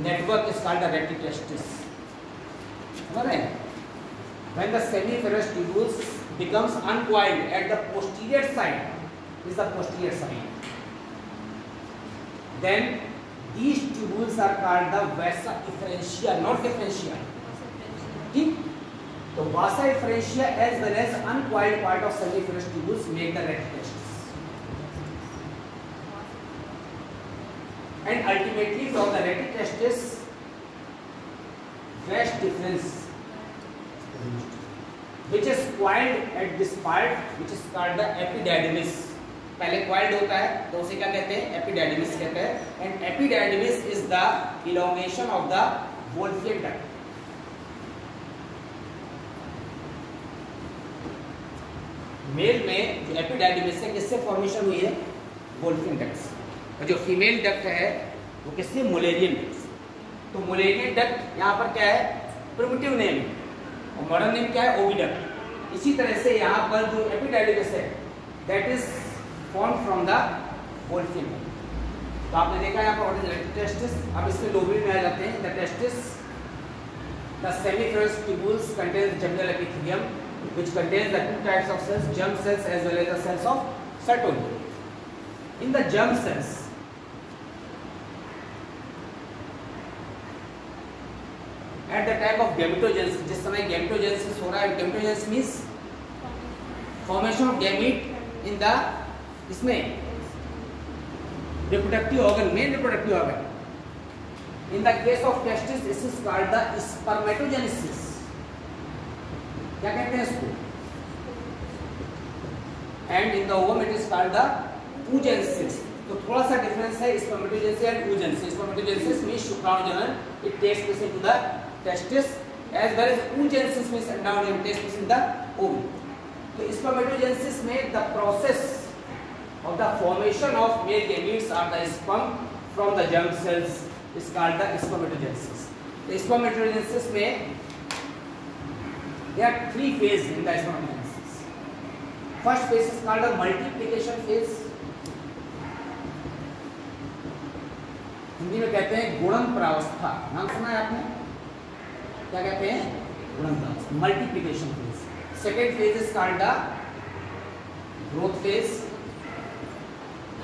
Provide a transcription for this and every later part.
network is called the retitestis. When the semiferous tubules becomes uncoiled at the posterior side, is the posterior side, then these tubules are called the vasa efferentia, not differentia. ठीक? तो vasa efferentia as well as uncoiled part of semiferous tubules make the retitestis. And ultimately from the retitestis, vas deferens, which is coiled at this part, which is called the epididymis. पहले coiled होता है तो उसे क्या कहते हैं? Epididymis कहते हैं. And epididymis is the elongation of the Wolffian duct. Male में जो एपिडाइडिमिस है किससे फॉर्मेशन हुई है? वोल्फियन डक्ट से. और जो फीमेल डक्ट है वो किससे? मुलेरियन डक्ट से. तो मुलेरियन डक्ट यहाँ पर क्या है? प्रिमिटिव नेम, और मॉडर्न नेम क्या है? ओविडक्ट. इसी तरह से यहाँ पर जो एपिडाइडिमिस है that is formed from the Wolffian duct. तो आपने देखा यहाँ पर retitestis. अब इसमें लोब्यूल में आ जाते हैं. The testis, the semiferous tubules contains germinal epithelium, which contains the two types of cells, germ cells as well as the cells of Sertoli. In the germ cells, at the time of gametogenesis, जिस समय gametogenesis हो रहा है, gametogenesis means formation of gamete in the इसमें reproductive organ, main reproductive organ. In the case of testis, this is called the spermatogenesis. क्या कहते हैं इसको? And in the ovum it is called the oogenesis. तो थोड़ा सा difference है spermatogenesis and oogenesis. Spermatogenesis means शुक्राणुजनन, it takes place into the testis, as well as oogenesis means अंडाणुजनन, takes place in the ovum. तो spermatogenesis में the process of the formation of male gametes are the sperm from the germ cells is called the spermatogenesis. The spermatogenesis में there are three phases in the spermatogenesis. First phase is called the multiplication phase. Hindi में कहते हैं गुणन प्रावस्था. नाम सुना है आपने? क्या कहते हैं? गुणन प्रावस्था. Multiplication phase. Second phase is called the growth phase.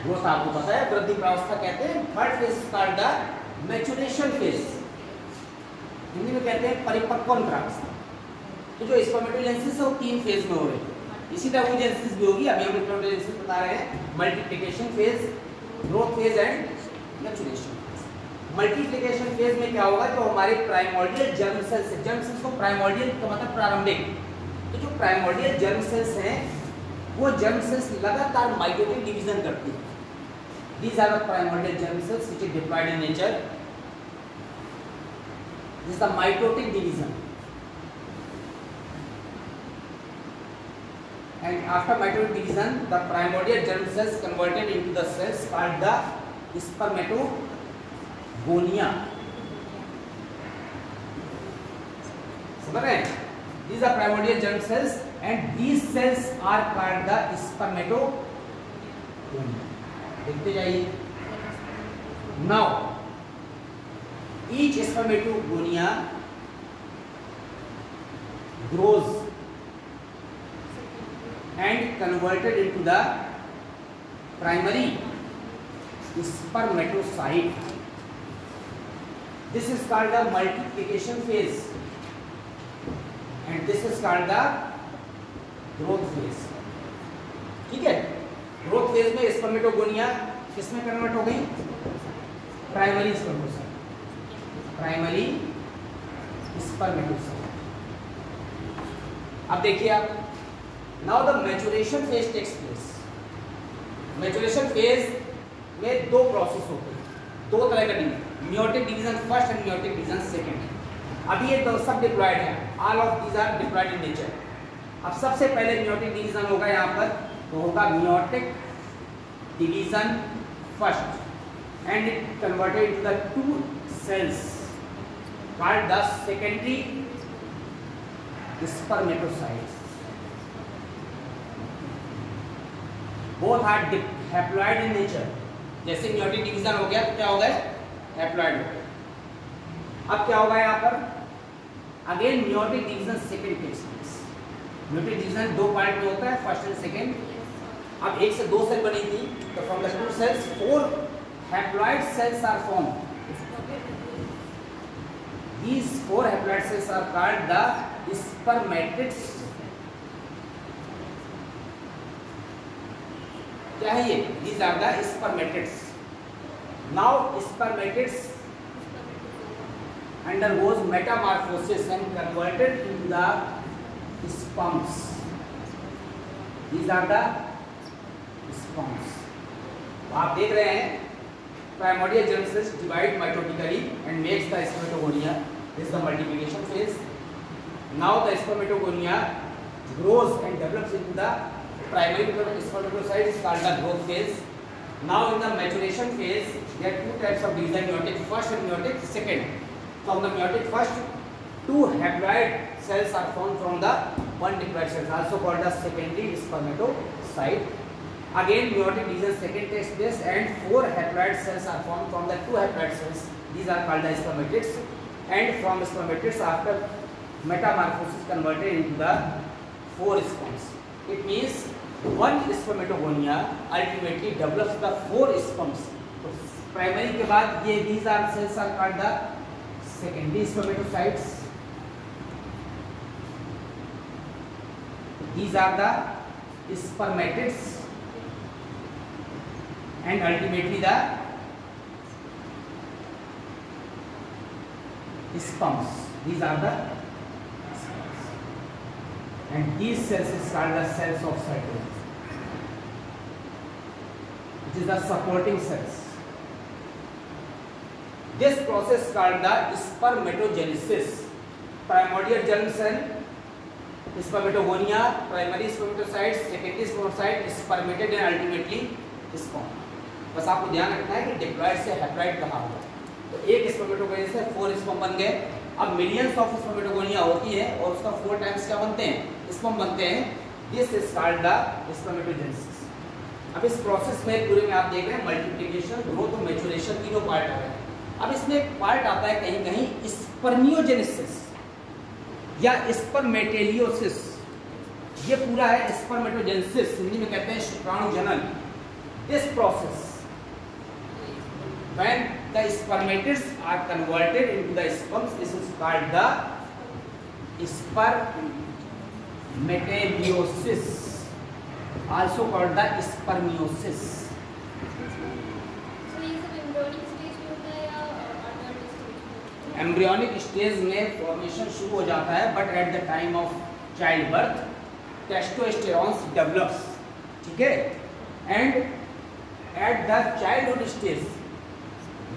Growth आपको पता है, वृद्धि प्रावस्था कहते हैं. Third phase is called the maturation phase. Hindi में कहते हैं परिपक्वन प्रावस्था. तो जो स्पर्मेटोजेनेसिस है वो तीन फेज में हो रही है. इसी तरह oogenesis भी होगी. अभी हम स्पर्मेटोजेनेसिस बता रहे हैं. Multiplication phase, growth phase and maturation phase. Multiplication phase में क्या होगा? जो हमारे primordial germ cells, germ cells को प्राइमोर्डियल का मतलब प्रारंभिक, तो जो प्राइमोर्डियल जर्म सेल्स हैं वो जर्म सेल्स लगातार माइटोटिक डिवीजन करती है. These are the primordial germ cells which is diploid in nature. This is the mitotic division. And after mitotic division, the primordial germ cells converted into the cells called the spermatogonia. समझ रहे हैं? These are primordial germ cells, and these cells are called the spermatogonia. देखते जाइए. Now, each spermatogonia grows and converted into the primary spermatocyte. This is called the multiplication phase, and this is called the growth phase. ठीक है? Growth phase में spermatogonia किसमें convert हो गई? Primary spermatocyte. Primary spermatocyte. अब देखिए आप, now the maturation phase takes place. Maturation phase में दो प्रोसेस होते हैं, दो तरह का division. Meiotic division first and meiotic division second. अब ये दो सब डिप्लॉयड है. All of these are diploid in nature. अब सबसे पहले मियोटिक डिवीजन होगा यहाँ पर, तो होगा meiotic division first, and it converted into the two cells called the secondary spermatocytes. Both are haploid in nature. जैसे मियोटिक डिवीजन हो गया तो क्या हो गए? हैप्लॉइड हो गए. अब क्या होगा यहाँ पर, again meiotic division second takes place. Meiotic division दो पार्ट में होता है, फर्स्ट एंड सेकंड। अब एक से दो सेल बनी थी, तो from the two cells 4 haploid cells are formed. These 4 haploid cells are called the spermatids। क्या है ये? These are the spermatids। Now spermatids undergoes metamorphosis and converted into the sperms। These are the sperms। तो आप देख रहे हैं primordial germ cells divide mitotically and makes the spermatogonia। This is the multiplication phase। Now the spermatogonia grows and develops into the primary spermatocytes called the growth phase। Now in the maturation phase there are two types of division, meiotic first and meiotic second। From the meiotic first, 2 haploid cells are formed from the 1 diploid cells, also called the secondary spermatocyte। Again meiotic division second takes place and 4 haploid cells are formed from the 2 haploid cells। These are called the spermatids। And from spermatids after metamorphosis converted into the 4 sperms। It means one spermatogonia ultimately develops the 4 sperms। तो primary के बाद ये these are cells are called the secondary spermatocytes। These are the spermatids and ultimately the sperms। These are the sperms and these cells is called the cells of cytoplasm, which is the supporting cells। This process called the spermatogenesis। Primordial germ cell, spermatogonia, primary spermatocytes, secondary spermatocyte, spermatid and ultimately sperm। बस आपको ध्यान रखना है कि diploid से haploid कहा हुआ। तो एक स्पर्मेटोगोनिया से 4 स्पर्म बन गए। अब मिलियंस ऑफ स्पर्मेटोगोनिया होती है और उसका 4 टाइम्स क्या बनते हैं, स्पर्म बनते हैं। This is called the spermatogenesis. अब इस प्रोसेस में पूरे में आप देख रहे हैं मल्टीप्लिकेशन, ग्रोथ और मैच्योरेशन तीनों पार्ट आ रहे हैं। अब इसमें एक पार्ट आता है कहीं कहीं स्पर्मियोजेनेसिस या स्पर्मेटेलियोसिस। ये पूरा है स्पर्मेटोजेनेसिस, हिंदी में कहते हैं शुक्राणु जनन। This process when the spermatids are converted into the sperms, this is called the spermatogenesis, also called the spermiosis। Embryonic stage में फॉर्मेशन शुरू हो जाता है, but at the time of child birth testosterone develops. ठीक है, and at the childhood stage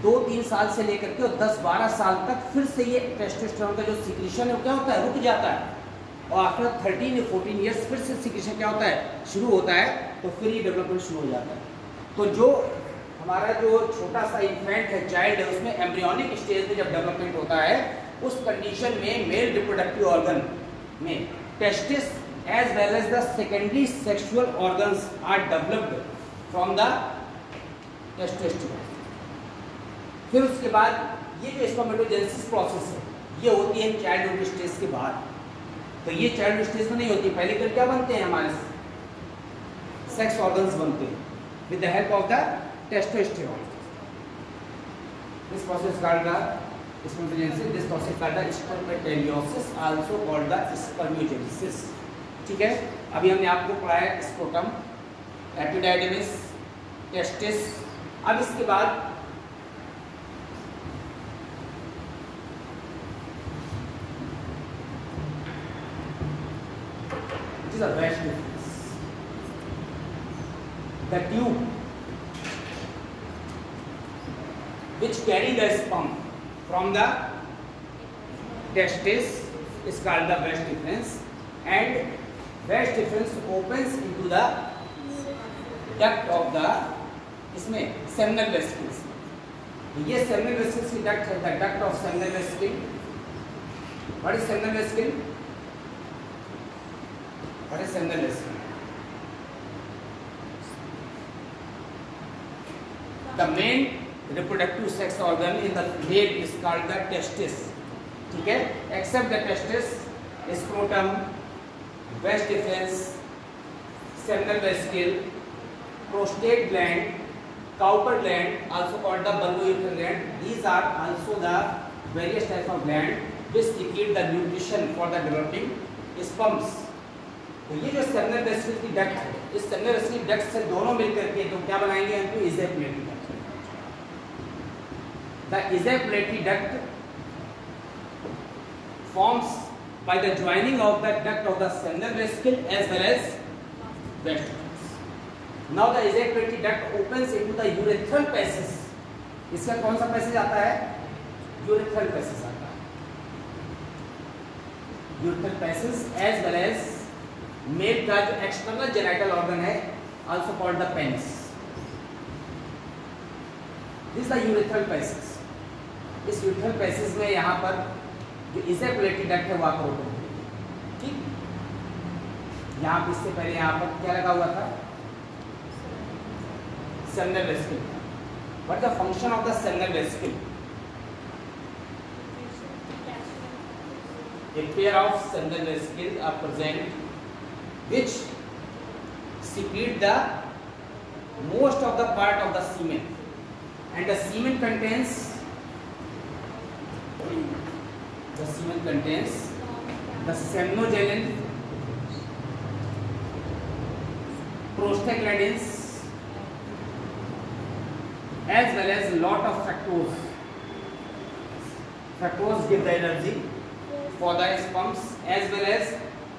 2-3 साल से लेकर के 10-12 साल तक फिर से ये टेस्टोस्टेरोन का जो सीक्रेशन है क्या होता है, रुक जाता है। और आफ्टर 13-14 ईयर्स फिर से सीक्रेशन क्या होता है, शुरू होता है। तो फिर ये डेवलपमेंट शुरू हो जाता है। तो जो हमारा जो छोटा सा इन्फेंट है, चाइल्ड है, उसमें एम्ब्रियोनिक स्टेज में जब डेवलपमेंट होता है, उस कंडीशन में मेल रिप्रोडक्टिव ऑर्गन में testis as well as the secondary sexual organs are developed from the testosterone. फिर उसके बाद ये जो स्पर्मेटोजेनेसिस प्रोसेस है, ये होती है चाइल्डहुड स्टेज के बाद। तो ये चाइल्डहुड स्टेज में नहीं होती, पहले कर क्या बनते हैं, हमारे सेक्स ऑर्गन्स बनते हैं with the help of the testosterone. This process called the spermatogenesis, this process called the spermateliosis, also called the spermiogenesis. ठीक है, अभी हमने आपको पढ़ाया स्क्रोटम, एपिडाइडिमिस, टेस्टिस। अब इसके बाद is a vast difference. The tube which carry the sperm from the testis is called the vast difference, and vast difference opens into the duct of the इसमें seminal vesicles। ये seminal vesicles की duct है, the duct of seminal vesicle। What is seminal vesicle? What is seminal vesicle? The main reproductive sex organ in the male is called the testis. ठीक है, except the testis, scrotum, vas deferens, seminal vesicle, prostate gland, Cowper gland, also called the bulbourethral gland. These are also the various types of gland which secrete the nutrition for the developing sperms. तो ये जो seminal vesicle की duct है, इस seminal vesicle की duct से दोनों मिलकर के तो क्या बनाएंगे हमको ejaculatory duct. The ejaculatory duct forms by the joining of the duct of the seminal vesicle as well as vesicles. Now the ejaculatory duct opens into the urethral passage. इसका कौन सा पैसेज आता है? Urethral passage आता है. Urethral passage as well as male का जो external genital organ है, also called the penis. This is the urethral passage. इस यूरेथ्रल पैसेज में यहाँ पर जो इजैकुलेटरी डक्ट है वो आपको ओपन होगी. ठीक, यहाँ पर इससे पहले यहाँ पर क्या लगा हुआ था? Seminal vesicle. What the function of the seminal vesicle? A pair of seminal vesicles are present which secrete the most of the part of the semen, and the semen contains the seminogenin, prostaglandins as well as a lot of fructose. Fructose give the energy for the sperms as well as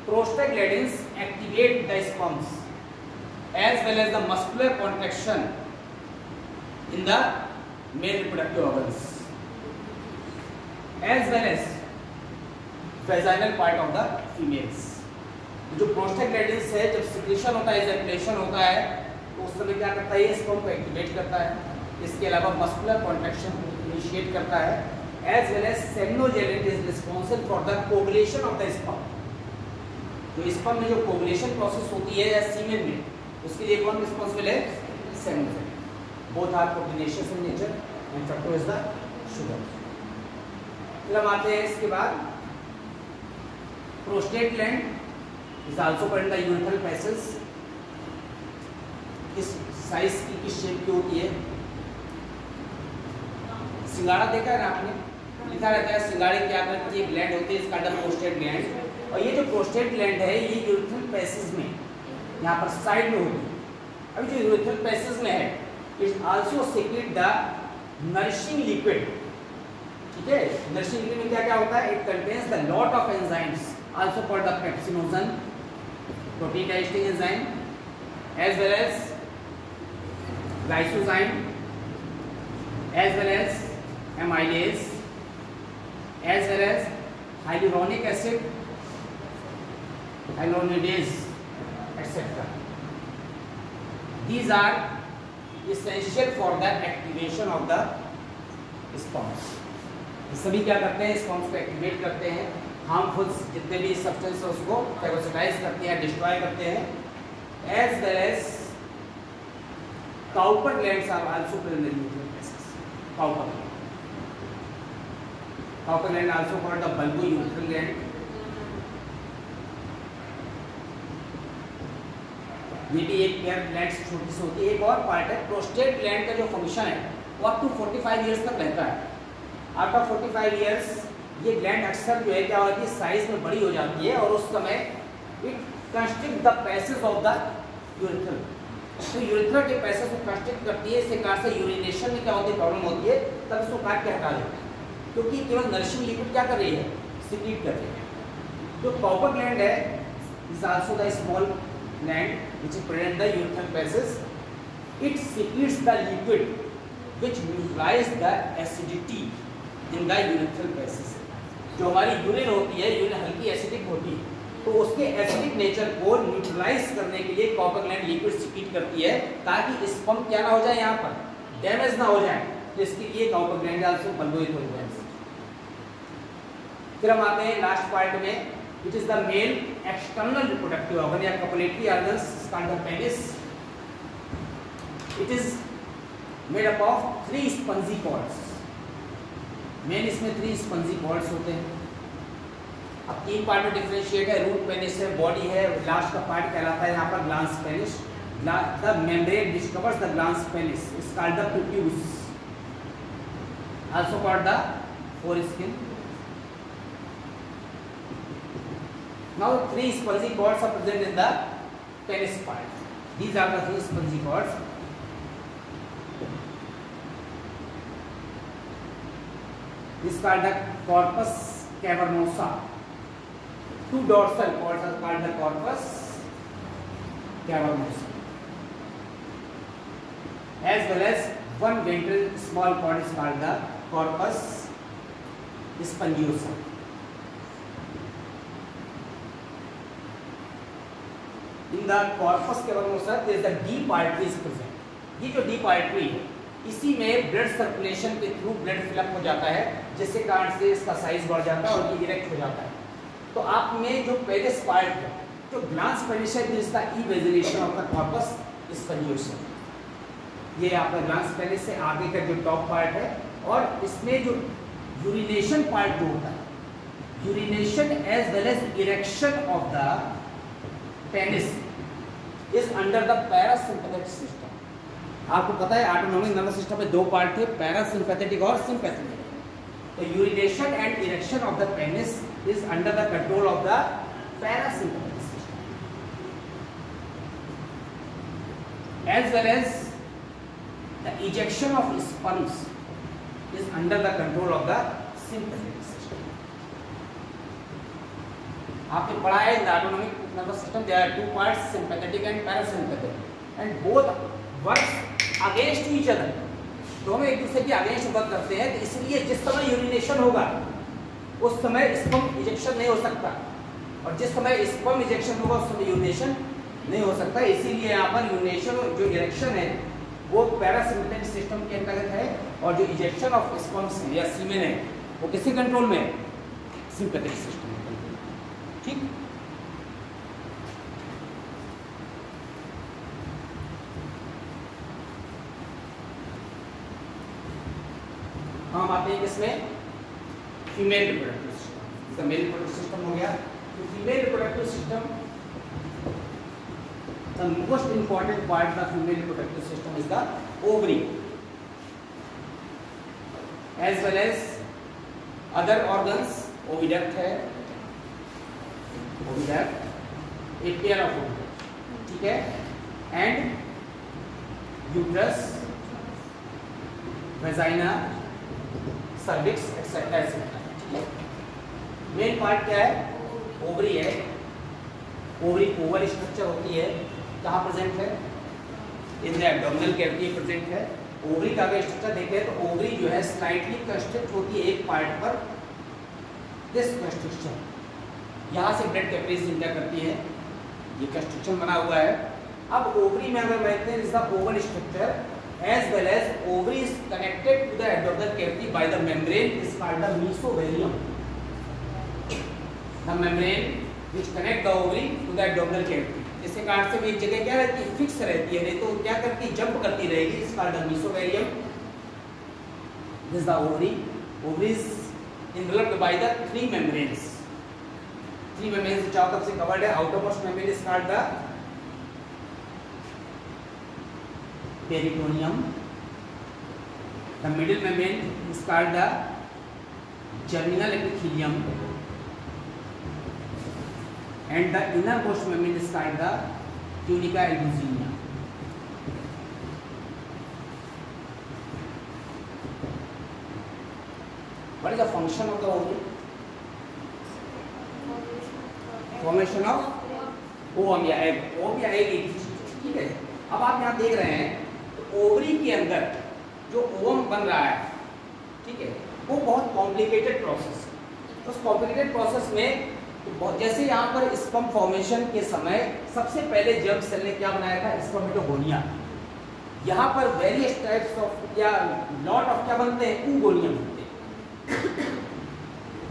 prostaglandins activate the sperms as well as the muscular contraction in the male reproductive organs as well as vaginal part of the females. जो prostaglandins है, जब secretion होता है, ejaculation होता है, तो उस समय क्या करता है? ये sperm को activate करता है. इसके अलावा muscular contraction initiate करता है as well as seminogenin is responsible for the coagulation of the sperm. तो sperm में जो coagulation process होती है या semen में, उसके लिए कौन responsible है? Seminogenin. Both are proteinaceous in nature and fructose is the sugar. फिर हम आते हैं इसके बाद prostate gland is also called the urethral passage. किस साइज की, किस शेप की होती है? सिंगाड़ा देखा है ना आपने? लिखा रहता है सिंगाड़े क्या करती है? ग्लैंड होती है, इसका नाम प्रोस्टेट ग्लैंड. और ये जो प्रोस्टेट ग्लैंड है ये यूरेथ्रल पैसेज में यहाँ पर साइड में होती है. अभी जो यूरेथ्रल पैसेज में है it also secret the nourishing liquid. ठीक है, नरिशिंग लिक्विड में क्या क्या होता है? It contains the lot of enzymes also called the pepsinogen, protein digesting enzyme as well as lysozyme as well as amylase as well as hyaluronic acid, hyaluronidase etc. These are essential for the activation of the sperms. सभी क्या करते हैं? Sperms को activate करते हैं, harmful जितने भी substance है उसको फैगोसाइटाइज करते हैं, डिस्ट्रॉय करते हैं. As well as Cowper glands are also present in nuclear process. Cowper gland also called the bulbourethral gland. ये भी एक पेयर ग्लैंड्स छोटी सी होती है. एक और पार्ट है प्रोस्टेट ग्लैंड का जो फंक्शन है वो अप टू 45 इयर्स तक रहता है. आफ्टर 45 इयर्स ये ग्लैंड अक्सर जो है क्या होती है? साइज में बड़ी हो जाती है और उस समय it constrict the passage of the urethral. तो यूरेथ्रा के पैसेज को कंस्ट्रिक्ट करती है. इससे कार से यूरिनेशन में क्या होती है? प्रॉब्लम होती है, तब इसको काट के हटा देते हैं क्योंकि केवल नरिशिंग लिक्विड क्या कर रही है? सीक्रेट कर रही है. जो कॉपर ग्लैंड है is also the small gland which present the urethral passage. It secretes the liquid which neutralize the acidity in the urethral passage. जो हमारी यूरिन होती है, यूरिन हल्की एसिडिक होती है, तो उसके एसिडिक नेचर को न्यूट्रलाइज करने के लिए कॉपर ग्लैंड लिक्विड सीक्रेट करती है ताकि स्पर्म क्या ना हो जाए, यहाँ पर डैमेज ना हो जाए. तो इसके लिए Cowper gland also bulbourethral glands. फिर हम आते हैं लास्ट पार्ट में which is the male external reproductive organ या copulatory organs called the penis. It is made up of 3 spongy cords. Main इसमें 3 स्पंजी कॉर्ड्स होते हैं। अब 3 पार्ट में डिफरेंशिएट है, रूट पेनिस है, बॉडी है, लास्ट का पार्ट कहलाता है यहाँ पर glans penis. The membrane which covers the glans penis is called the prepuce, also called the foreskin. Now 3 spongy cords are present in the penis part. These are the 3 spongy cords. This is called the corpus cavernosa. 2 dorsal cords are called the corpus cavernosa, as well as 1 ventral small cord is called the corpus spongiosum. In the corpus cavernosa there is the deep artery is present. ये जो deep artery है इसी में blood circulation के through blood fill up हो जाता है, जिसके कारण से इसका साइज बढ़ जाता है और ये इरेक्ट हो जाता है। तो आप में जो पेनिस पार्ट है, जो ग्लांस पेनिस है, this the evagination of the corpus spongiosum. ये आपका ग्लांस पेनिस से आगे का जो टॉप पार्ट है, और इसमें जो यूरिनेशन पार्ट जो होता है, urination as well as erection of the penis is under the parasympathetic system. आपको पता है ऑटोनॉमिक नर्वस सिस्टम में 2 पार्ट थे, पैरासिम्पैथेटिक और सिम्पैथेटिक। तो urination and erection of the penis is under the control of the parasympathetic system, as well as the ejection of sperms is under the control of the sympathetic system. आपने पढ़ा है in the autonomic nervous system there are 2 parts, sympathetic and parasympathetic, and both works against each other. दोनों एक दूसरे के against work करते हैं, तो इसलिए जिस समय यूरिनेशन होगा उस समय स्पर्म इजेक्शन नहीं हो सकता, और जिस समय स्पर्म इजेक्शन होगा उस समय यूरिनेशन नहीं हो सकता। इसीलिए यहाँ पर यूरिनेशन जो इरेक्शन है वो पैरासिम्पैथेटिक सिस्टम के अंतर्गत है, और जो इजेक्शन ऑफ स्पर्म्स या सीमेन है वो किसके कंट्रोल में? सिम्पैथेटिक सिस्टम में कंट्रोल। ठीक, हम आते हैं किसमें? Female reproductive system. इसका मेल रिप्रोडक्टिव सिस्टम हो गया। तो female reproductive system, the most important part of the female reproductive system is the ovary, as well as other organs. oviduct है, oviduct, a pair of oviduct, ठीक है, and uterus, vagina, cervix, etc. etc. Main part क्या है? Ovary है। Ovary Oval structure होती है, कहाँ present है? In the abdominal cavity present है। ओवरी का अगर स्ट्रक्चर देखें तो ओवरी जो है स्लाइटली कंस्ट्रिक्ट होती है एक पार्ट पर, दिस कंस्ट्रक्शन, यहाँ से ब्लड कैपिलरीज इंटर करती है, ये कंस्ट्रक्शन बना हुआ है। अब ओवरी में अगर बैठते हैं, is the Oval structure as well as ovary is connected to the abdominal cavity by the membrane is called the mesovarium. The membrane which connect the ovary to the abdominal cavity, इसके कारण से वो एक जगह क्या रहती है? Fix रहती है, नहीं तो क्या करती? जंप करती रहेगी। इस called the mesovarium. This is the ovary. Ovary is enveloped by the 3 membranes. 3 membranes चारों तरफ से covered है। outermost membrane is called the peritoneum. The middle membrane is called the germinal epithelium, and the innermost membrane is called the tunica albuginea. What is the function of the ovary? Formation of ovum या egg. ovum या egg एक चीज, ठीक है। अब आप यहाँ देख रहे हैं ओवरी के अंदर जो ओवम बन रहा है, ठीक है, वो बहुत कॉम्प्लिकेटेड प्रोसेस है। उस कॉम्प्लिकेटेड प्रोसेस में तो जैसे यहाँ पर स्पर्म फॉर्मेशन के समय सबसे पहले जर्म सेल ने क्या बनाया था? स्पर्मेटोगोनिया। यहाँ पर वेरियस टाइप्स ऑफ या लॉट ऑफ क्या बनते हैं? oogonia बनते हैं।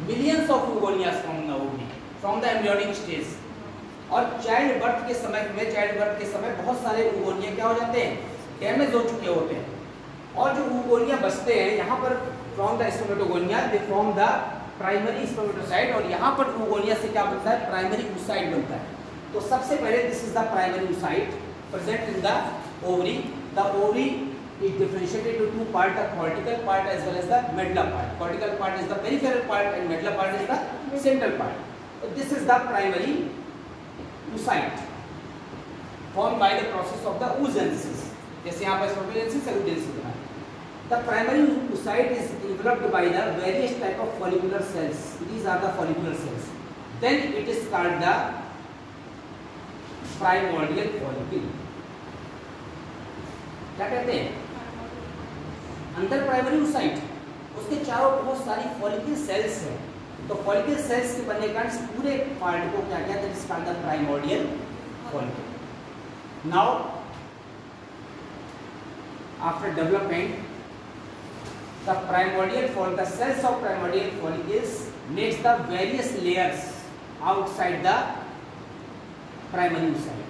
Millions of oogonia from the ovary, from the embryonic stage. और चाइल्ड बर्थ के समय बहुत सारे oogonia क्या हो जाते हैं? डैमेज हो चुके होते हैं। और जो oogonia बचते हैं यहाँ पर from the spermatogonia they form the primary spermatocyte, और यहाँ पर oogonia से क्या बनता है, प्राइमरी oocyte बनता है। तो सबसे पहले this is the primary oocyte present in the ovary. The ovary is differentiated into two parts, the cortical part as well as the medulla part. Cortical part is the peripheral part and medulla part is the central part. So this is the primary oocyte formed by the process of the oogenesis. जैसे यहाँ पर spermatogenesis और oogenesis बना। The primary oocyte is enveloped by the various type of follicular cells. These are the follicular cells. Then it is called the primordial follicle. क्या कहते हैं, अंदर primary oocyte, उसके चारों बहुत सारी फॉलिकल सेल्स हैं। तो फॉलिकल सेल्स के बनने के कारण इस पूरे पार्ट को क्या कहते हैं, is called the primordial follicle. Now after development the primordial follicle, the cells of primordial follicles makes the various layers outside the primary oocyte.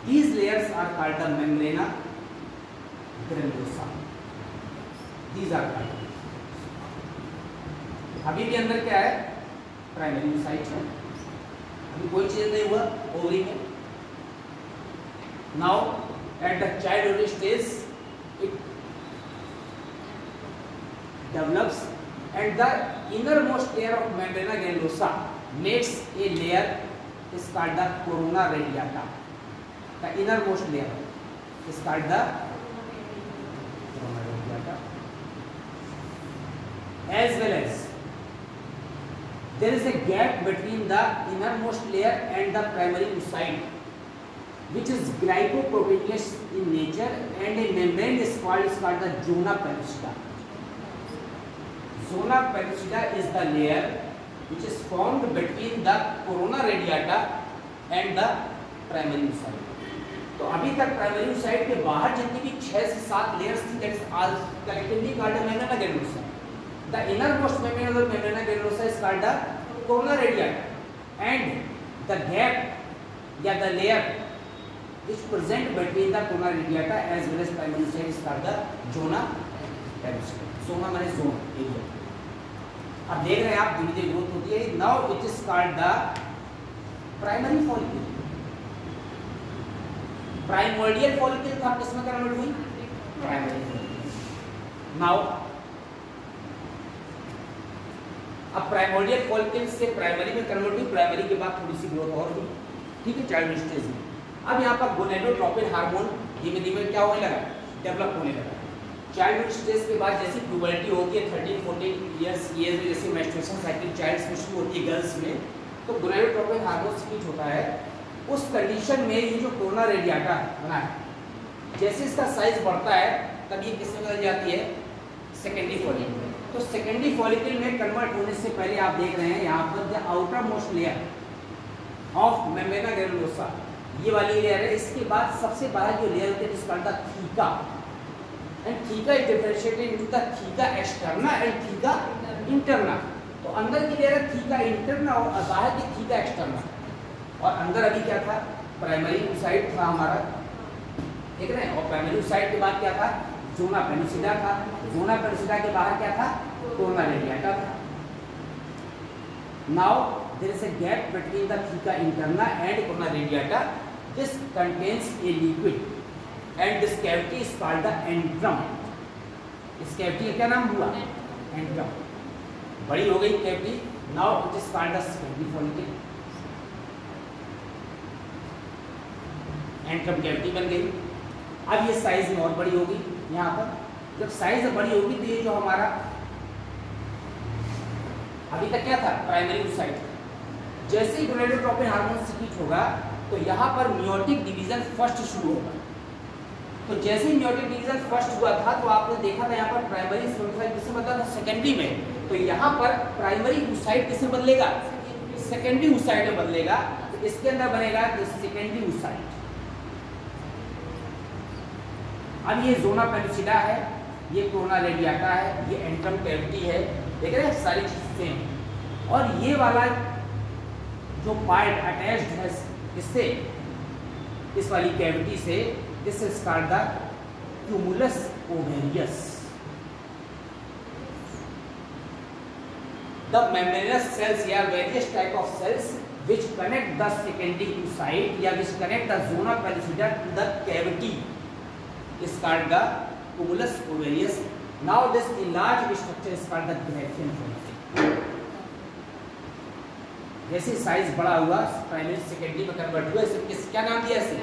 These layers are called the membrana granulosa. These are called. अभी भी अंदर क्या है, primary oocyte है, अभी कोई चीज नहीं हुआ ओवरी में। Now at the childhood stage it develops and the innermost layer of membrana granulosa makes a layer is called the corona radiata. The innermost layer is called the corona radiata. As well as there is a gap between the innermost layer and the primary oocyte, which is glycoproteinous in nature, and a membrane is called the zona pellucida. Zona pellucida is the layer which is formed between the corona radiata and the primary oocyte. तो अभी तक primary oocyte के बाहर जितनी भी 6 से 7 layers थी, that is all collectively called the membrana granulosa. The innermost membrane of the membrana granulosa is called the corona radiata, and the gap या the layer which present between the corona radiata as well as primary oocyte is called the zona pellucida. Zona माने zone area. अब देख रहे हैं आप धीरे धीरे growth होती है। Now it is called the primary follicle. Primordial follicle था, किसमें कन्वर्ट हुई, प्राइमरी फॉलिकल। नाउ अब प्राइमोर्डियल फॉलिकल से प्राइमरी में कन्वर्ट हुई, प्राइमरी के बाद थोड़ी सी ग्रोथ और हुई, ठीक है, चाइल्ड स्टेज में। अब यहाँ पर गोनेडोट्रोपिन हार्मोन धीमे धीमे क्या होने लगा, डेवलप होने लगा। चाइल्ड स्टेज के बाद जैसी प्यूबर्टी होगी 13-14 ईयर्स एज में, जैसे मेंस्ट्रुएशन साइकिल चाइल्ड्स में शुरू होती है गर्ल्स में, तो गोनेडोट्रोपिन हार्मोन सीक्रेट होता है। उस कंडीशन में ये जो कोरोना रेडियाटा बना है, जैसे इसका साइज बढ़ता है तब ये किसमें बदल जाती है, सेकेंडरी फॉलिकल में। तो सेकेंडरी फॉलिकल में कन्वर्ट होने से पहले आप देख रहे हैं यहाँ पर the outer most layer of मेम्ब्रेना granulosa, ये वाली लेयर है। इसके बाद सबसे बाहर जो लेयर होती है इस called the theca, and theca is differentiated into the theca externa and theca interna. तो अंदर की लेयर थीका इंटरना और बाहर की थीका एक्सटर्ना। और अंदर अभी क्या था, प्राइमरी oocyte था हमारा, देख रहे हैं, और प्राइमरी oocyte के बाद क्या था, जोना पेलुसिडा था। जोना पेलुसिडा के बाहर क्या था, कोरोना रेडियाटा था। Now there is a gap between the theca interna and corona radiata. This contains a liquid and this cavity is called the antrum. इस कैविटी का क्या नाम हुआ, एंट्रम। बड़ी हो गई cavity, now it is called the secondary follicle. Antrum cavity बन गई। अब ये साइज में और बड़ी होगी, यहाँ पर जब साइज बड़ी होगी तो ये जो हमारा अभी तक क्या था, प्राइमरी oocyte, जैसे ही गोनेडोट्रोपिन हार्मोन सीक्रेट होगा तो यहाँ पर मियोटिक डिवीजन फर्स्ट शुरू होगा। तो जैसे ही मियोटिक डिवीजन फर्स्ट हुआ था तो आपने देखा था यहाँ पर प्राइमरी oocyte किससे बदला था, सेकेंडरी में। तो यहाँ पर प्राइमरी oocyte किससे बदलेगा, सेकेंडरी oocyte में बदलेगा। तो इसके अंदर बनेगा सेकेंडरी oocyte। अब ये जोना पेलुसिडा है, ये कोरोना रेडियाटा है, ये एंट्रम कैविटी है, देख रहे हैं सारी चीजें सेम। और ये वाला जो पार्ट अटैच्ड है इससे, इस वाली कैविटी से, this is called the cumulus oophorus. The membranous cells या various type of cells which connect the secondary oocyte या which connect the zona pellucida to the cavity is called the cumulus ovarius. Now this enlarged structure is called the Graafian follicle. जैसे size बड़ा हुआ primary secondary में convert हुआ, इसे किस क्या नाम दिया, इसे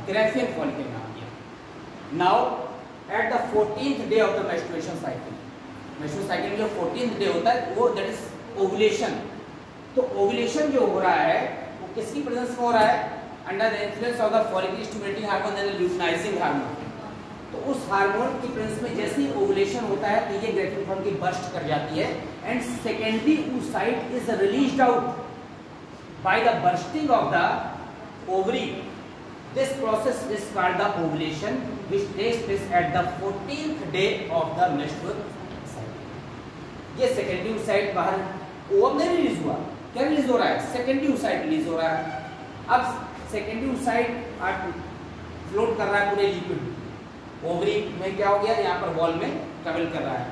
ग्राफियन फॉलिकल नाम दिया. Now at the 14th day of the menstruation cycle, menstruation cycle में जो 14th डे होता है वो दैट इज ओवुलेशन. तो ओवुलेशन जो हो रहा है वो किसकी प्रेजेंस में हो रहा है, under the influence of the follicle stimulating hormone and luteinizing hormone. तो उस हार्मोन की प्रेजेंस में जैसे ही ओवुलेशन होता है तो ये ग्राफियन फॉलिकल बर्स्ट कर जाती है and secondary oocyte is released out by the bursting of the ovary. This process is called the ovulation, which takes place at the 14th day of the menstrual cycle. ये secondary oocyte बाहर ovum नहीं release हुआ, क्या release हो रहा है, secondary oocyte release हो रहा है. अब सेकेंडरी oocyte फ्लोट कर रहा है पूरे लिक्विड ओवरी में, क्या हो गया यहाँ पर वॉल में ट्रेवल कर रहा है.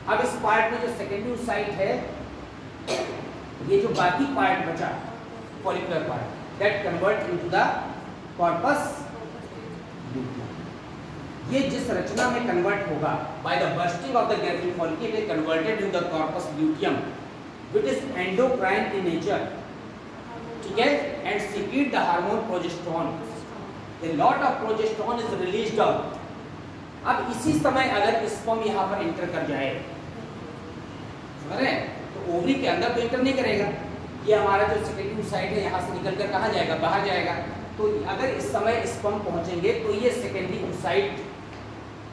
अब इस पार्ट में जो सेकेंडरी oocyte है, ये जो बाकी पार्ट बचा follicular part that convert into the corpus luteum. ये जिस रचना में कन्वर्ट होगा by the bursting of the Graafian follicle, it is converted into the corpus luteum which is endocrine in nature, ठीक है, and secrete the hormone progesterone. A lot of progesterone is released out. अब इसी समय अगर sperm यहाँ पर inter कर जाए, समझ रहे हैं, तो ओवरी के अंदर तो इंटर नहीं करेगा, ये हमारा जो सेकेंडरी oocyte है यहाँ से निकलकर कहाँ जाएगा, बाहर जाएगा. तो अगर इस समय स्पर्म पहुंचेंगे तो ये सेकेंडरी oocyte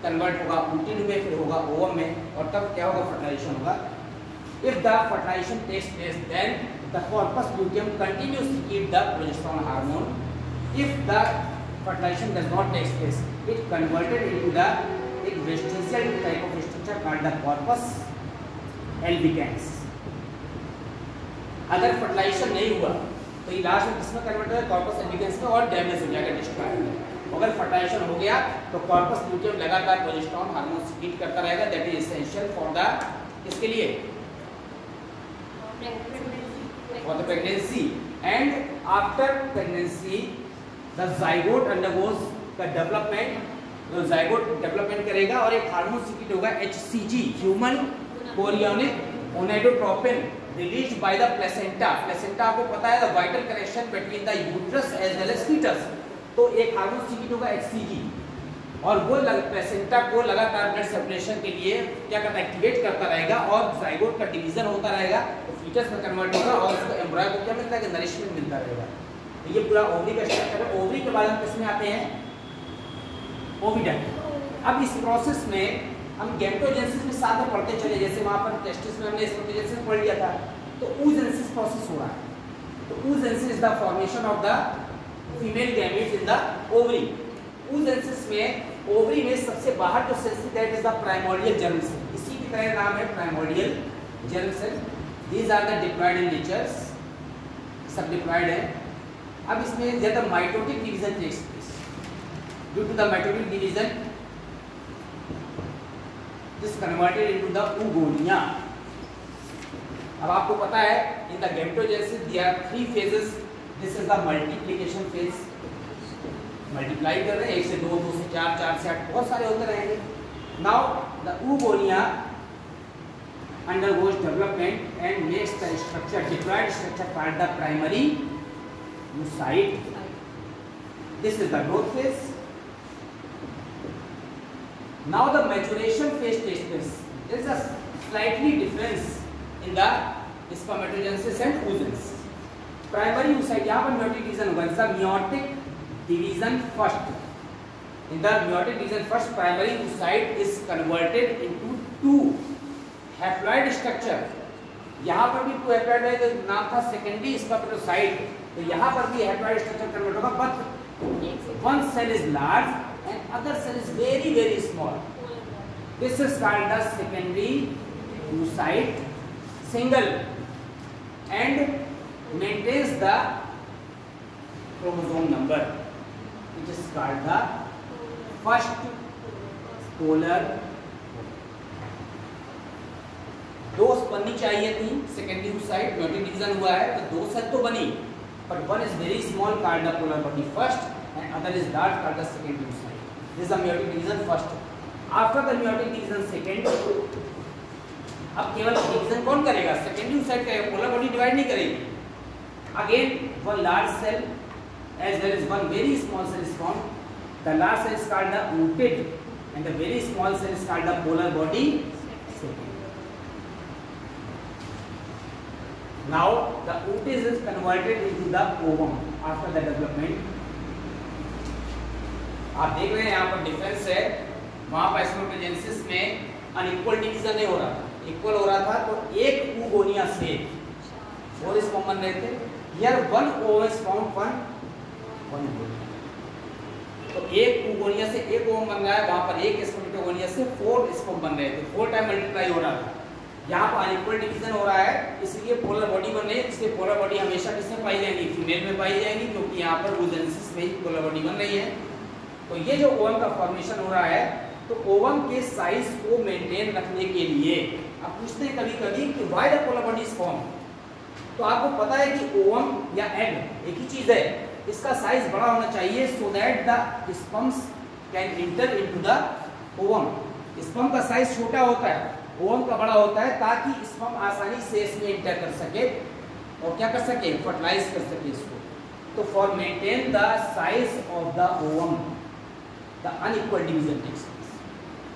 कन्वर्ट होगा प्रोटीन में, फिर होगा ओवम में, और तब क्या होगा, फर्टिलाइजेशन होगा. If the fertilisation takes place then the corpus luteum continues to keep the progesterone hormone. If the fertilisation does not takes place, it converted into the एक vestigial type of structure called the corpus albicans. अगर fertilisation नहीं हुआ तो ये last में किसमें convert होगा, corpus albicans में, और डैमेज हो जाएगा, डिस्ट्रॉय हो जाएगा. अगर फर्टिलाइजेशन हो गया तो कॉर्पस ल्यूटियम लगातार प्रोजेस्टेरोन हार्मोन सीक्रेट करता रहेगा. That is essential for the, किसके लिए, for the pregnancy. And after pregnancy the zygote undergoes the development. तो जाइगोट डेवलपमेंट करेगा और एक हार्मोन सीक्रेट होगा HCG, human chorionic gonadotropin, released by the placenta. placenta आपको पता है, the vital connection between the uterus as well as fetus. तो एक हार्मोन सीक्रेट होगा HCG और वो प्लेसेंटा को लगातार ब्लड सर्कुलेशन के लिए क्या करता है, एक्टिवेट करता रहेगा और जाइगोट का डिवीजन होता रहेगा, तो फीटस में कन्वर्ट होगा और उसको एम्ब्रॉय को क्या मिलता है, नरिशमेंट मिलता रहेगा. तो ये पूरा ओवरी का स्ट्रक्चर है. ओवरी के बाद हम किसमें आते हैं, ओविडक्ट. अब इस प्रोसेस में हम गैमेटोजेनेसिस में साथ में पढ़ते चले, जैसे वहाँ पर टेस्टिस में हमने स्पर्मेटोजेनेसिस पढ़ लिया था. तो oogenesis प्रोसेस हो रहा है. तो oogenesis is the formation of the female gametes in the ovary. oogenesis में ओवरी में सबसे बाहर जो cell that is the primordial germ cell. इसी की तरह नाम है primordial germ cell. These are the diploid in natures, सब डिप्लॉयड है. अब इसमें ज्यादा mitotic division takes place. Due to the mitotic division this converted into the oogonia. अब आपको पता है in the gametogenesis there are 3 phases. This is the multiplication phase, multiply कर रहे हैं 1 से 2, 2 से 4, 4 से 8, बहुत सारे होते रहेंगे. Now the oogonia undergoes development and makes the structure, diploid structure called the primary oocyte. This is the growth phase. Now the maturation phase takes place. There is a slightly difference in the spermatogenesis and oogenesis. Primary oocyte, यहाँ पर meiotic division होगा. The meiotic division first. In the meiotic division first, primary oocyte is converted into 2 haploid structure. यहाँ पर भी 2 haploid है, तो नाम था secondary spermatocyte. तो यहाँ पर भी haploid structure convert होगा, but one cell is large and other cell is very very small. This is called the secondary oocyte, single, and maintains the chromosome number, which is called the first polar दो बननी चाहिए थी secondary side, meiotic division हुआ है तो दो side तो बनी, but one is very small called the polar body first and other is large called the secondary side. This is the meiotic division first. After the meiotic division second, अब केवल division कौन करेगा? Secondary side करेगा, polar body divide नहीं करेगी. Again one large cell as well as one very small cell is formed. The large cell is called the ooted and the very small cell is called the polar body second. Now the ootis is converted into the ovum after the development. आप देख रहे हैं यहाँ पर difference है, वहाँ पर spermatogenesis में अनइक्वल डिवीजन नहीं हो रहा था, इक्वल हो रहा था. तो एक oogonia से 4 स्पर्म बन रहे थे. Here one ovum is formed, one oogonia. तो एक oogonia से एक ovum बन रहा है, वहाँ पर एक स्पर्मेटोगोनिया से 4 स्पर्म बन रहे थे, 4 टाइम मल्टीप्लाई हो रहा था. यहाँ पर अनइक्वल डिवीजन हो रहा है, इसलिए पोलर बॉडी बन रही है. इसलिए पोलर बॉडी हमेशा किसमें पाई जाएगी? फीमेल में पाई जाएगी, क्योंकि यहाँ पर oogenesis में ही पोलर बॉडी बन रही है. तो ये जो ओवम का फॉर्मेशन हो रहा है, तो ओवम के साइज को मेंटेन रखने के लिए आप पूछते हैं कभी कभी कि why the polar body is form. तो आपको पता है कि ओवम या एग एक ही चीज है, इसका साइज बड़ा होना चाहिए so that the sperms can enter into the ovum. Sperm का साइज छोटा होता है, ओवम का बड़ा होता है, ताकि स्पर्म आसानी से इसमें एंटर कर सके और क्या कर सके? फर्टिलाइज कर सके इसको. तो for maintain the size of the ovum the unequal division takes place.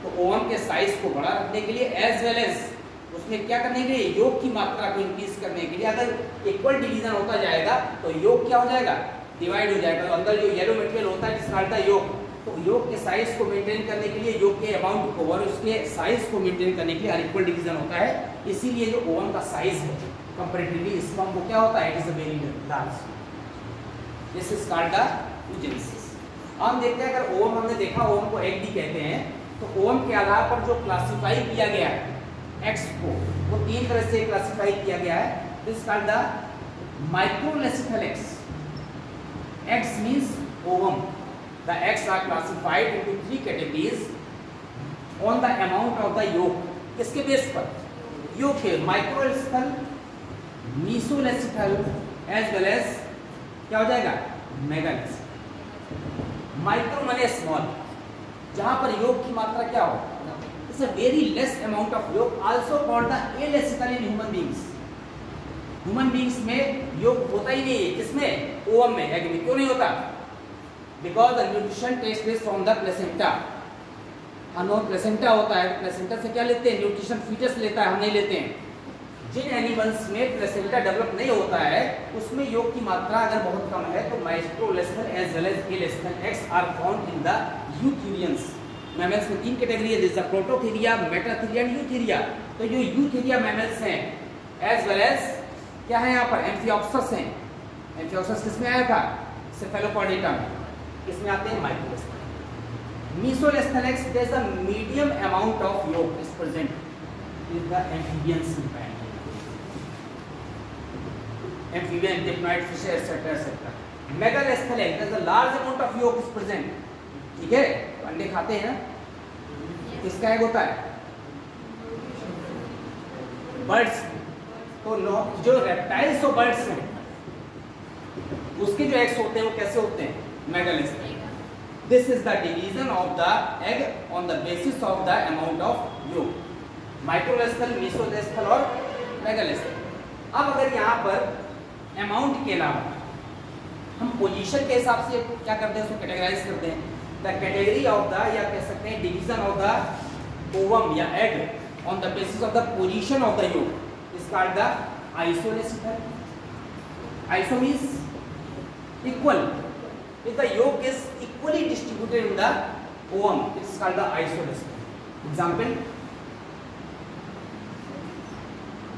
तो ओवम के साइज को बड़ा रखने के लिए एज वेल एज उसमें क्या करने के लिए? योग की मात्रा को इंक्रीज करने के लिए. अगर इक्वल डिवीजन होता जाएगा तो योग क्या हो जाएगा? डिवाइड हो जाएगा. तो अंदर जो येलो मटेरियल होता है जिसका अर्थ है योग, तो योग के साइज को मेंटेन करने के लिए, योग के अमाउंट को और उसके साइज को मेंटेन करने के लिए अनइक्वल डिवीजन होता है. इसीलिए जो ओवम का साइज है कंपैरेटिवली स्पर्म को क्या होता है? It is a very large. This is called the oogenesis. हम देखते हैं, अगर ओवम हमने देखा, ओवम को एग भी कहते हैं. तो ओवम के आधार पर जो क्लासिफाई किया गया है एक्स को, वो 3 तरह से क्लासिफाई किया गया है. This is called the microlecithal eggs. Eggs means ovum. The eggs are classified into 3 categories on the amount of the yolk. किसके बेस पर? योग के. माइक्रोलेसिथल, मीसोलेसिथल एज वेल एज क्या हो जाएगा? मेगालेसिथल. माइक्रो माने स्मॉल, जहां पर योग की मात्रा क्या हो? It's a very less amount of yolk, also called the alecithal in human beings. Human beings में योग होता ही नहीं है. किसमें? ओवम में. एग में क्यों नहीं होता? Because the nutrition takes place from the placenta. हम लोग प्लेसेंटा होता है, प्लेसेंटा से क्या लेते हैं? न्यूट्रिशन फीटस लेता है, हम नहीं लेते हैं. जिन एनिमल्स में प्लेसेंटा डेवलप नहीं होता है उसमें योग की मात्रा अगर बहुत कम है तो microlecithal as well as alecithal eggs are found in the eutherians. Mammals में 3 कैटेगरी है, जैसे प्रोटोथेरिया, मेटाथेरिया एंड यूथेरिया. तो जो यूथेरिया मैमल्स हैं एज वेल एज क्या है यहाँ पर? एम्फिऑक्सस हैं. एम्फिऑक्सस किसमें आया था? सेफेलोपॉडिटा में. इसमें आते हैं microlecithal. Mesolecithal eggs, there is a medium amount of yolk is present in the amphibians band. Amphibian, diploid fish, etc. etc. Megalesthal egg, there's a large amount of yolk is present. ठीक है? अंडे खाते हैं ना? किसका egg होता है? Birds. तो जो रेप्टाइल्स और बर्ड्स हैं उसके जो एग्स होते हैं वो कैसे होते हैं? मेगालेस्थल. This is the division of the egg on the basis of the amount of yolk. माइक्रोलेस्थल, मीसोलेस्थल और मेगालेस्थल. अब अगर यहाँ पर अमाउंट के अलावा हम पोजीशन के हिसाब से क्या करते हैं? उसको कैटेगराइज करते हैं. द कैटेगरी ऑफ द, या कह सकते हैं डिवीजन ऑफ द ओवम या egg on the basis of the position of the yolk is called the isolecithal. Iso means equal. If the yolk is equally distributed in the ovum, it is called the isoleस्थal. Example,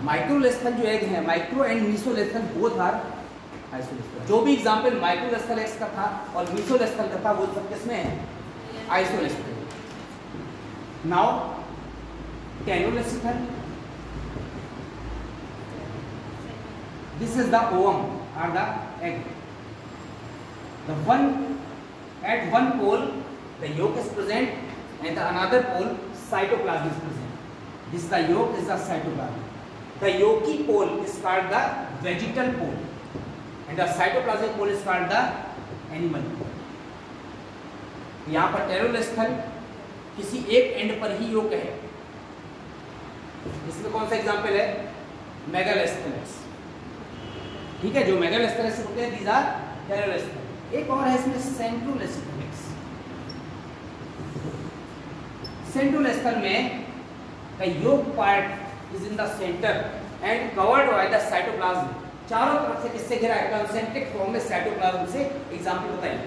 माइक्रोलेस्थल जो egg है, micro and मीसोलेस्थल both are आइसोलेस्थल. जो भी example माइक्रोलेस्थल eggs का था और मीसोलेस्थल का था वो सब किसमें है? आइसोलेस्थल. नाउ कैनोलेस्थल, दिस इज द ओवम और the egg. The one at one pole the yolk is present and the another pole cytoplasm is present. This is the yolk, this is the cytoplasm. The yolky pole is called the vegetal pole and the cytoplasmic pole is called the animal pole. यहाँ पर Tyrol स्थल किसी एक and पर ही योग है। इसमें कौन सा एग्जाम्पल है? मेगालोस्थेलेस। ठीक है, जो मेगालोस्थेलेस होते हैं दीज आर टेरोल स्थल। एक और है इसमें सेंट्रोलोस्थेलेस। सेंट्रोलोस्थल में द योग part is in the centre and covered by the cytoplasm. चारों तरफ से किससे घिरा है? कंसेंट्रिक फॉर्म में साइटोप्लाज्म से। एग्जाम्पल बताइए।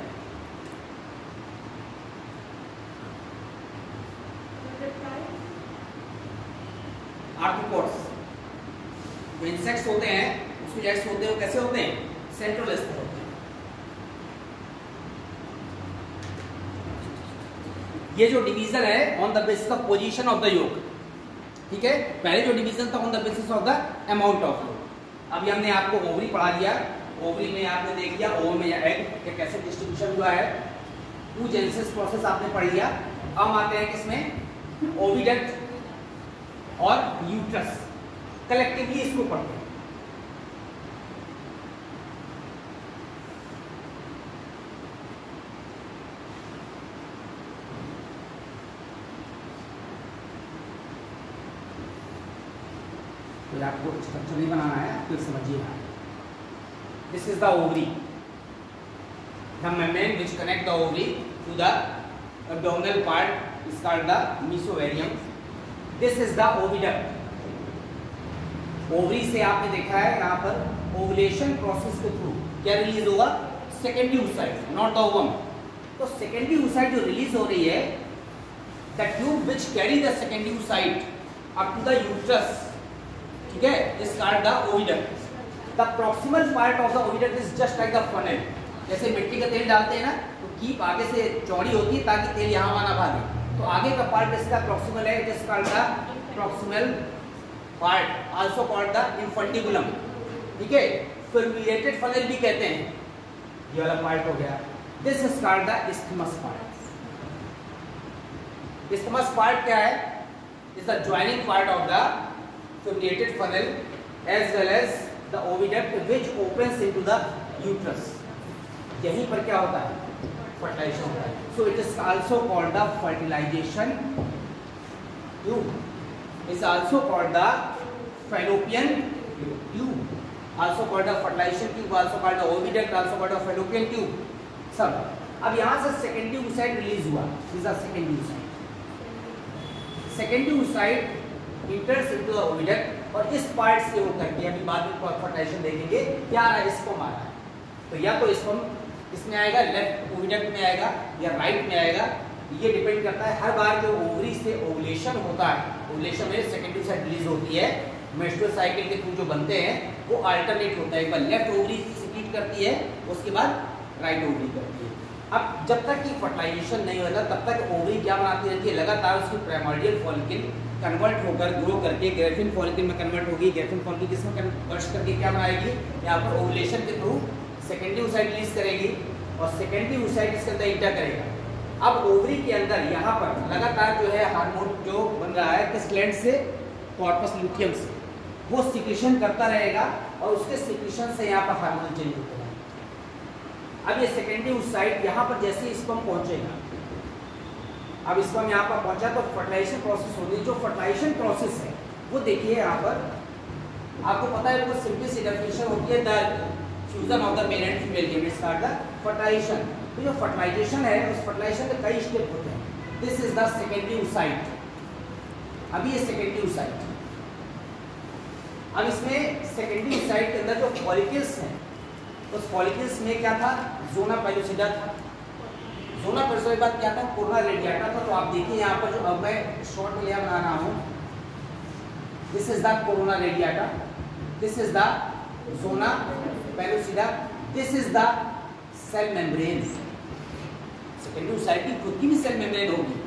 आर्थ्रोपोड्स जो इंसेक्ट्स होते हैं, उसके जैसे होते हैं, कैसे होते हैं? सेंट्रोलोस्थल होते हैं। ये जो डिवीजन है on the basis of position of the योग, ठीक है। पहले जो डिवीजन था on the basis of the amount of योग। अभी हमने आपको ओवरी पढ़ा दिया। ओवरी में आपने देख लिया ओवम में एग के कैसे डिस्ट्रीब्यूशन हुआ है। oogenesis प्रोसेस आपने पढ़ लिया। अब आते हैं किसमें? ओविडक्ट और यूट्रस। कलेक्टिवली इसको पढ़ते हैं। तो आपको स्ट्रक्चर नहीं बनाना है, फिर समझिए। This is the ovary, the membrane which connect the ovary to the abdominal part is called the mesothelium. This is the oviduct. Ovary से आपने देखा है यहाँ पर ओवुलेशन प्रोसेस के थ्रू क्या रिलीज होगा? Secondary oocyte, not the ovum. तो सेकेंडरी oocyte जो रिलीज हो रही है, the tube which carry the secondary oocyte up to the uterus, ठीक है, is called the oviduct. The proximal part of the oviduct is just like the funnel. जैसे मिट्टी का तेल डालते हैं ना, तो कीप आगे से चौड़ी होती है ताकि तेल यहाँ वहाँ ना भागे। तो आगे का पार्ट इसका प्रॉक्सिमल है, जिस called the proximal part, also called the infundibulum, ठीक है। फिल्ट्रेटेड फनल भी कहते हैं। ये वाला पार्ट हो गया। This is called the isthmus part. Isthmus part क्या है? Is the joining part of the filtrated funnel as well as the oviduct which opens into the uterus. यहीं पर क्या होता है? फर्टिलाइजेशन होता है। So it is also called the fertilisation tube, is also called the fallopian tube, also called the fertilization tube, also called the oviduct, also called the fallopian tube। सब अब यहाँ से सेकेंडरी oocyte रिलीज हुआ। This is secondary oocyte। Secondary oocyte इंटर्स into the oviduct और इस part से होकर के अभी बाद में फर्टिलाइजेशन देखेंगे क्या आ रहा है, स्पर्म आ रहा है। तो या तो स्पर्म इसमें आएगा, लेफ्ट ओविडक्ट में आएगा या राइट में आएगा, ये डिपेंड करता है। हर बार जो ओवरी से ओवुलेशन होता है, ओवुलेशन में सेकेंडरी oocyte रिलीज होती है, मेंस्ट्रुअल साइकिल के थ्रू जो बनते हैं वो अल्टरनेट होता है। एक बार लेफ्ट ओवरी सीक्रेट करती है, उसके बाद राइट ओवरी करती है। अब जब तक कि फर्टिलाइजेशन नहीं होता तब तक ओवरी क्या बनाती रहती है? लगातार उसकी प्राइमर्डियल फॉलिकल कन्वर्ट होकर ग्रो करके ग्रेफिन फॉलिकल में कन्वर्ट होगी। ग्रेफिन फॉलिकल किसमें कन्वर्ट करके क्या बनाएगी? यहाँ पर ओवुलेशन के थ्रू सेकेंडरी oocyte रिलीज करेगी और सेकेंडरी oocyte इसके अंदर इंटर करेगा। अब ओवरी के अंदर यहाँ पर लगातार जो है हार्मोन जो बन रहा है किस ग्लैंड से? कॉर्पस लुटियम से। वो सिक्रीशन करता रहेगा और उसके सिक्रीशन से यहाँ पर हार्मोन चेंज होता है। अब ये सेकेंडरी oocyte यहाँ पर जैसे स्पर्म पहुँचेगा, अब स्पर्म यहाँ पर पहुँचा तो फर्टिलाइजेशन प्रोसेस होगी। जो फर्टिलाइजेशन प्रोसेस है वो देखिए यहाँ पर आपको पता है, वो सिंपली सी डेफिनेशन होती है the fusion of the male and female gametes का द फर्टिलाइजेशन। तो जो फर्टिलाइजेशन है उस फर्टिलाइजेशन के कई स्टेप होते हैं। This is the secondary oocyte। अभी ये सेकेंडरी oocyte, अब इसमें सेकेंडरी oocyte के अंदर जो फॉलिकल्स हैं, उस फॉलिकल्स में क्या था? ज़ोना पेलुसिडा था। ज़ोना पेलुसिडा के बाद क्या था? कोरोना रेडिएटा था। तो आप देखिए यहाँ पर जो अब मैं शॉर्ट में लिया बना रहा हूँ, this is the corona radiata, this is the zona pellucida, this is the cell membrane. Secondary oocyte की खुद की भी सेल मेम्ब्रेन होगी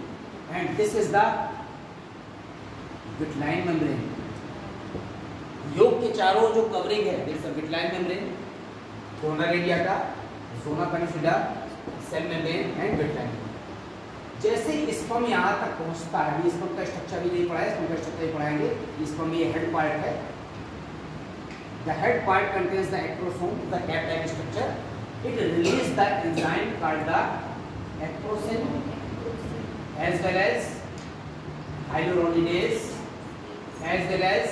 and this is the vitelline membrane. योग के चारों जो कवरिंग है, this is vitelline membrane, corona radiata, zona pellucida, cell membrane and vitelline. जैसे स्पर्म यहाँ तक पहुँचता है, अभी स्पर्म का स्ट्रक्चर भी नहीं पढ़ा है, स्पर्म का स्ट्रक्चर ही पढ़ाएंगे। स्पर्म ये हेड पार्ट है, the head part contains the acrosome, the cap like structure, it release the enzyme called the acrosin as well as hyaluronidase, as well as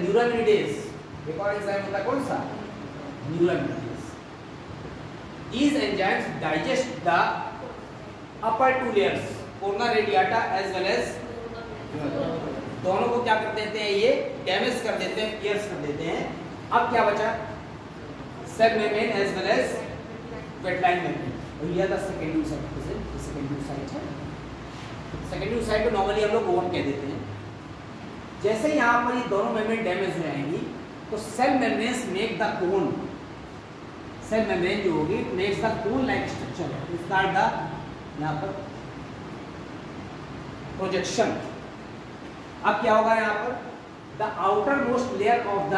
neuraminidase। एक और एंजाइम होता है कौन सा? neuraminidase। These enzymes digest the upper two layers, corona radiata as well as, दोनों को क्या कर देते हैं? ये डैमेज कर देते हैं, पियर्स कर देते हैं। अब क्या बचा? Cell membrane as well as vitelline membrane. और ये था सेकेंडरी साइट, सेकेंडरी साइट है। सेकेंडरी साइट को नॉर्मली हम लोग ओवन कह देते हैं। जैसे यहाँ पर ये दोनों मेम्ब्रेन डैमेज हो जाएंगी तो cell membranes make the cone, cell membrane जो होगी makes the cone like structure, start the यहाँ पर प्रोजेक्शन। अब क्या होगा यहाँ पर? The outer most layer of the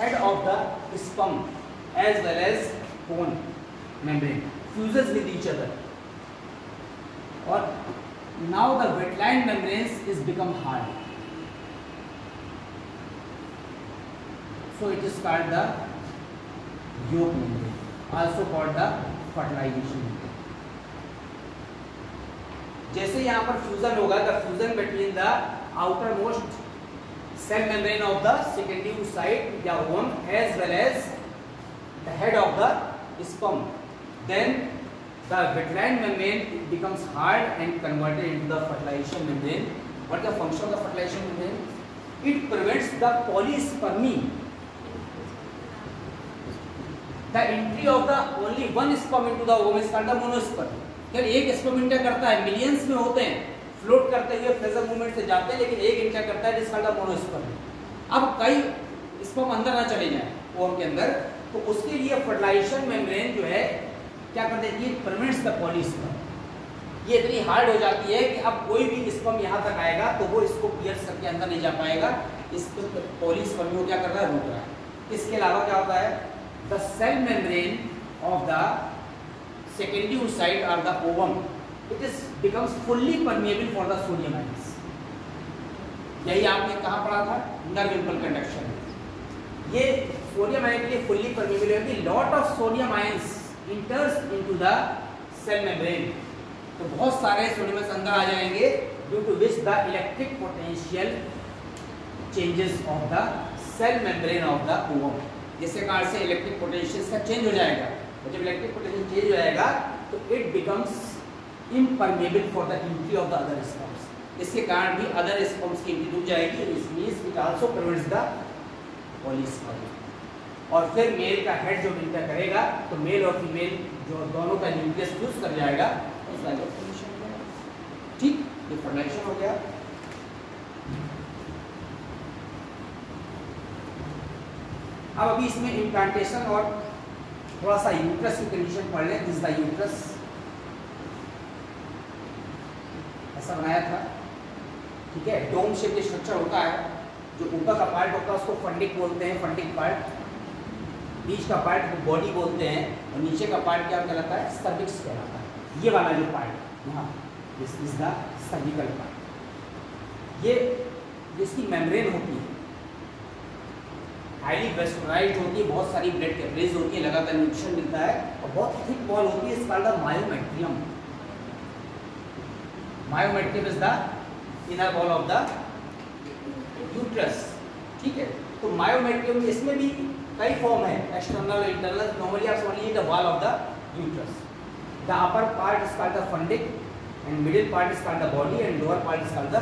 head of the sperm as well as cone membrane fuses with each other, or now the wetline membranes is become hard, so it is called the yolk membrane, also called the fertilization membrane। जैसे यहाँ पर fusion होगा, the fusion between the outermost cell membrane of the secondary oocyte या ovum as well as the head of the sperm, then the wetline membrane becomes hard and converted into the fertilization membrane। What is the function of the fertilization membrane? It prevents the polyspermy, the entry of the only one sperm into the ovum is called the monosperm। यानी एक sperm inter करता है, millions में होते हैं, float करते हुए phasor movement से जाते हैं, लेकिन एक इंटर करता है जिसका मोनोस्पर्म। अब कई स्पर्म अंदर ना चले जाए ओवम के अंदर, तो उसके लिए फर्टिलाइजेशन मेम्ब्रेन जो है क्या कर देती है? Prevents the polysperm. ये इतनी हार्ड हो जाती है कि अब कोई भी स्पर्म यहाँ तक आएगा तो वो इसको पियर्स करके अंदर नहीं जा पाएगा, इस पॉलीस्पर्म को क्या कर रहा है? रोक रहा है। इसके अलावा क्या होता है? The cell membrane of the secondary oocyte और the ovum, it is becomes fully permeable for the sodium ions. यही आपने कहाँ पढ़ा था? Nerve impulse conduction. ये सोडियम आयन के लिए फुल्ली परमेबल है कि lot of sodium ions enters into the cell membrane, तो बहुत सारे सोडियम अंदर आ जाएंगे due to which the electric potential changes of the cell membrane of the ovum। जिसके कारण से इलेक्ट्रिक पोटेंशियल का चेंज हो जाएगा, और जब इलेक्ट्रिक पोटेंशियल चेंज हो जाएगा तो it becomes impermeable for the entry of the other sperms। इसके कारण भी अदर स्पर्म्स की एंट्री रुक जाएगी। It means it also prevents the polysperm. और फिर मेल का हेड जो इंटर करेगा तो मेल और फीमेल जो दोनों का न्यूक्लियस फ्यूज कर जाएगा, उसका जो फॉर्मेशन हो जाएगा। ठीक, ये फॉर्मेशन हो गया। अब अभी इसमें इम्प्लांटेशन और थोड़ा सा यूट्रस की कंडीशन पढ़ लें। दिस इज द यूट्रस, ऐसा बनाया था, ठीक है। डोम शेप स्ट्रक्चर होता है, जो ऊपर का पार्ट होता है उसको फंडिक बोलते हैं, फंडिक पार्ट। बीच का पार्ट को बॉडी बोलते हैं, और नीचे का पार्ट क्या कहलाता है? सर्विक्स कहलाता है। ये वाला जो पार्ट यहाँ, this is the cervical part. ये जिसकी मेम्ब्रेन होती है, हाईली वेस्कुलराइज्ड होती है, बहुत सारी ब्लड कैपिलरीज होती है, लगातार न्यूट्रिशन मिलता है, और बहुत थिक वॉल होती है। इसका the myometrium. Myometrium is the inner wall of the uterus, ठीक है। तो मायोमेट्रियम इसमें भी कई फॉर्म है, एक्सटर्नल इंटरनल। नॉर्मली आप समझ लीजिए the wall of the uterus. The upper part is called the fundic, and middle part is called the body, and lower part is called the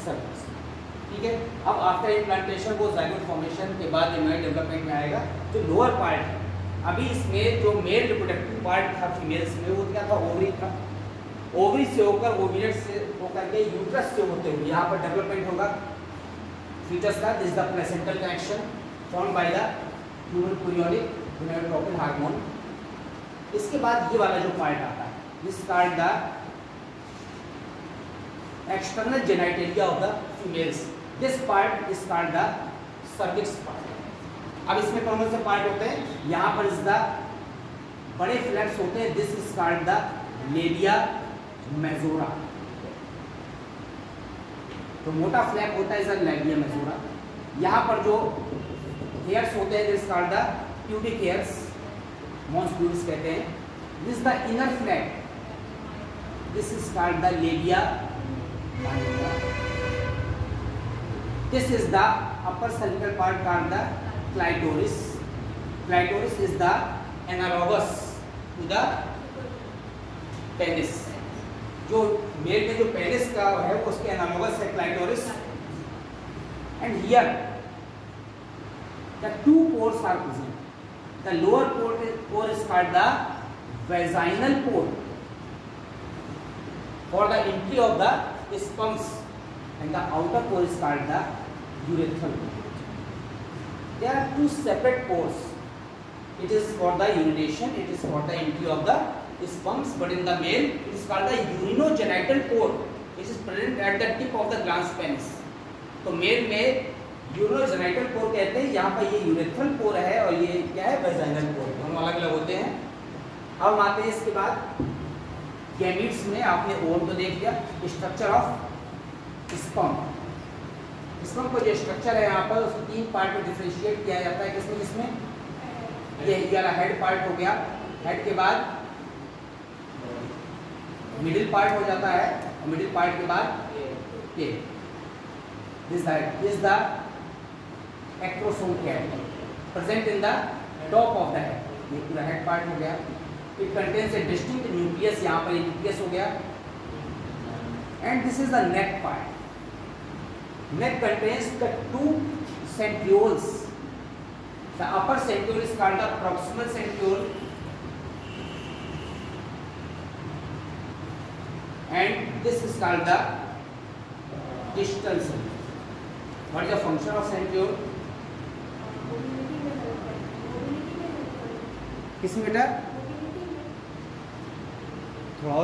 cervix, ठीक है। अब आफ्टर इम्प्लांटेशन को zygote formation के बाद इम्यूनरी development में आएगा। जो lower part है, अभी इसमें जो मेल रिप्रोडक्टिव पार्ट था फीमेल्स में, वो क्या था? ओवरी था। ओवरी से होकर ओवियट से होकर के यूट्रस से होते हुए यहाँ पर डेवलपमेंट होगा फीटस का। This is the placental connection formed by the human chorionic gonadotropin hormone. इसके बाद ये वाला जो पार्ट आता है, this called the external genitalia of the females. This part is called the cervix part. अब इसमें कौन से पार्ट होते हैं? यहाँ पर इज द बड़े फ्लैप्स होते हैं, this is called the labia majora. तो मोटा फ्लैप होता है इज लेबिया मेजोरा। यहाँ पर जो हेयर्स होते हैं this called the pubic hairs, mons pubis कहते हैं। This the inner flap, this is called the labia minor. This is the upper cervical part called the clitoris. Clitoris is the analogous to the penis. जो male में जो penis का है उसके analogous है clitoris. And here the two pores are present. The lower pore is called the vaginal pore for the entry of the sperms, and the outer pore is called the urethral pore. There are two separate pores. It is for the urination, it is for the entry of the sperms, but in the male it is called the urinogenital pore. It is present at the tip of the glans penis. तो mail में urinogenital पोर कहते हैं, यहाँ पर ये urethral पोर है और ये क्या है वेजाइनल पोर, दोनों अलग अलग होते हैं। अब हम आते हैं इसके बाद गैमीट्स में। आपने और तो देख लिया स्ट्रक्चर ऑफ स्पर्म। स्पर्म का जो स्ट्रक्चर है यहाँ पर उसको तीन पार्ट में डिफरेंशिएट किया जाता है। किसमें किसमें? ये वाला हेड पार्ट हो गया, हेड के बाद मिडिल पार्ट हो जाता है और मिडिल पार्ट के बाद ये this the acrosome cap present in the top of the head. ये पूरा हेड पार्ट हो गया। It contains A distinct nucleus, यहाँ पर ये न्यूक्लियस हो गया। And this is the neck part. Neck contains the two centrioles. The upper centriole is called the proximal centriole, and this is called the distal centriole. What is the function of centriole? किसमें बेटा? थोड़ा